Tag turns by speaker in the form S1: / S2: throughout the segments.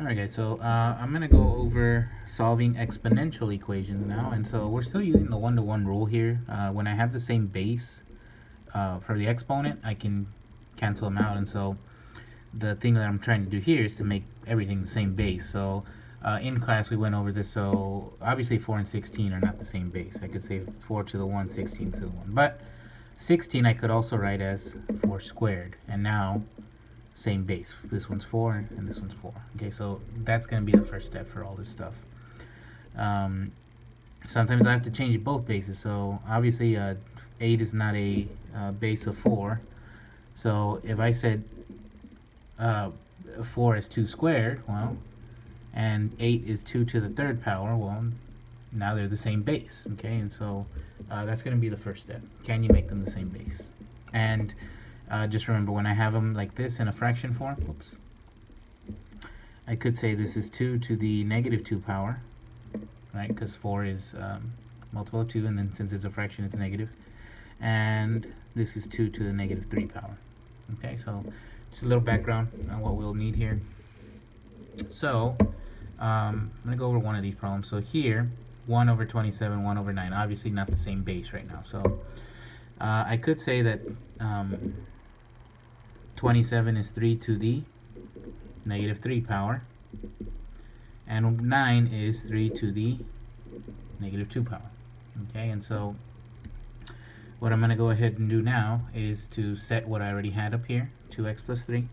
S1: Alright guys, so I'm going to go over solving exponential equations now, and so we're still using the one-to-one rule here. When I have the same base for the exponent, I can cancel them out, and so the thing that I'm trying to do here is to make everything the same base. So in class we went over this, so obviously 4 and 16 are not the same base. I could say 4 to the 1, 16 to the 1, but 16 I could also write as 4 squared, and now same base. This one's 4 and this one's 4. Okay, so that's going to be the first step for all this stuff. Sometimes I have to change both bases. So obviously 8 is not a base of 4. So if I said 4 is 2 squared, well, and 8 is 2 to the third power, well, now they're the same base. Okay, and so that's going to be the first step. Can you make them the same base? And just remember, when I have them like this in a fraction form, whoops, I could say this is 2 to the negative 2 power, right? Because 4 is multiple of 2, and then since it's a fraction, it's negative. And this is 2 to the negative 3 power. Okay, so just a little background on what we'll need here. So I'm going to go over one of these problems. So here, 1 over 27, 1 over 9. Obviously not the same base right now. So I could say that 27 is 3 to the negative 3 power, and 9 is 3 to the negative 2 power. Okay, and so what I'm going to go ahead and do now is to set what I already had up here, 2x plus 3.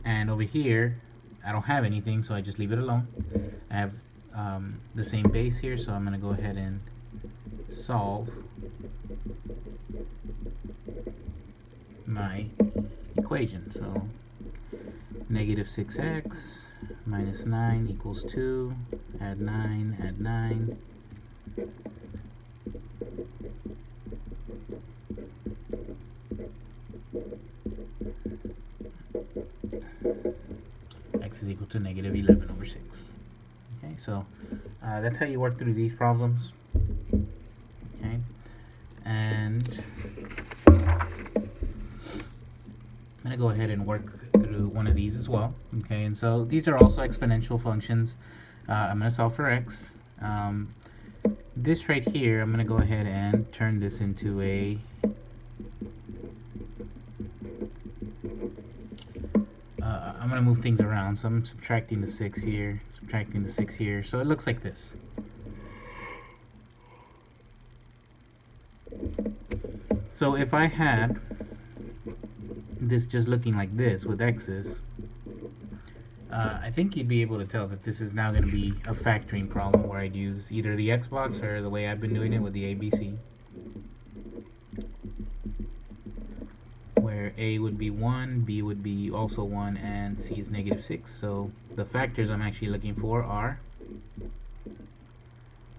S1: And over here, I don't have anything, so I just leave it alone. I have the same base here, so I'm going to go ahead and solve my equation. So negative 6x minus 9 equals 2. Add 9, add 9. X is equal to negative 11 over 6. Okay, so that's how you work through these problems. Okay, and I'm going to go ahead and work through one of these as well. Okay, and so these are also exponential functions. I'm going to solve for x. This right here, I'm going to go ahead and turn this into a I'm going to move things around. So I'm subtracting the 6 here, subtracting the 6 here. So it looks like this. So if I had this just looking like this with x's, I think you'd be able to tell that this is now going to be a factoring problem where I'd use either the x box or the way I've been doing it with the ABC, where a would be 1, b would be also 1, and c is negative 6. So the factors I'm actually looking for are,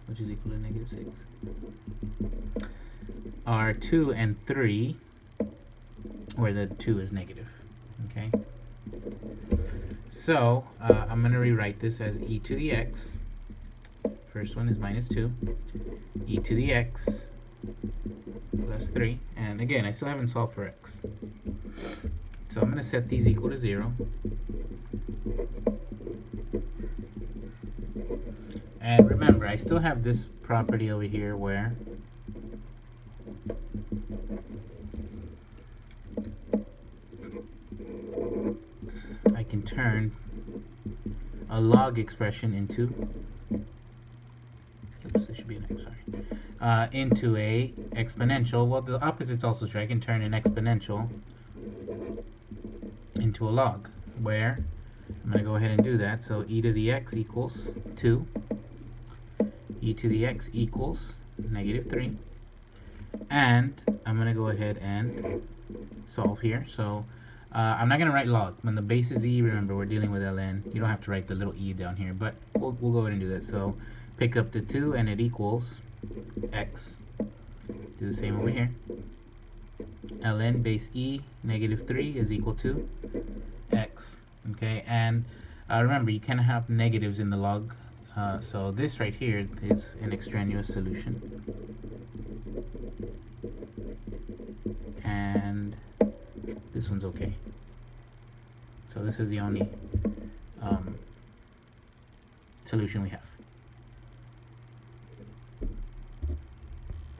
S1: which is equal to negative 6, are 2 and 3, where the 2 is negative. Okay, so I'm going to rewrite this as e to the x. First one is minus 2, e to the x plus 3, and again, I still haven't solved for x. So I'm going to set these equal to 0. And remember, I still have this property over here where I can turn a log expression into, oops, this should be an x, sorry, into a exponential. Well, the opposite's also true. I can turn an exponential into a log, where I'm going to go ahead and do that. So e to the x equals 2, e to the x equals negative 3, and I'm going to go ahead and solve here. So I'm not going to write log. When the base is e, remember we're dealing with ln. You don't have to write the little e down here, but we'll go ahead and do that. So pick up the 2 and it equals x. Do the same over here. Ln base e negative 3 is equal to x. Okay, and remember, you can have negatives in the log. So this right here is an extraneous solution. And this one's okay. So this is the only solution we have.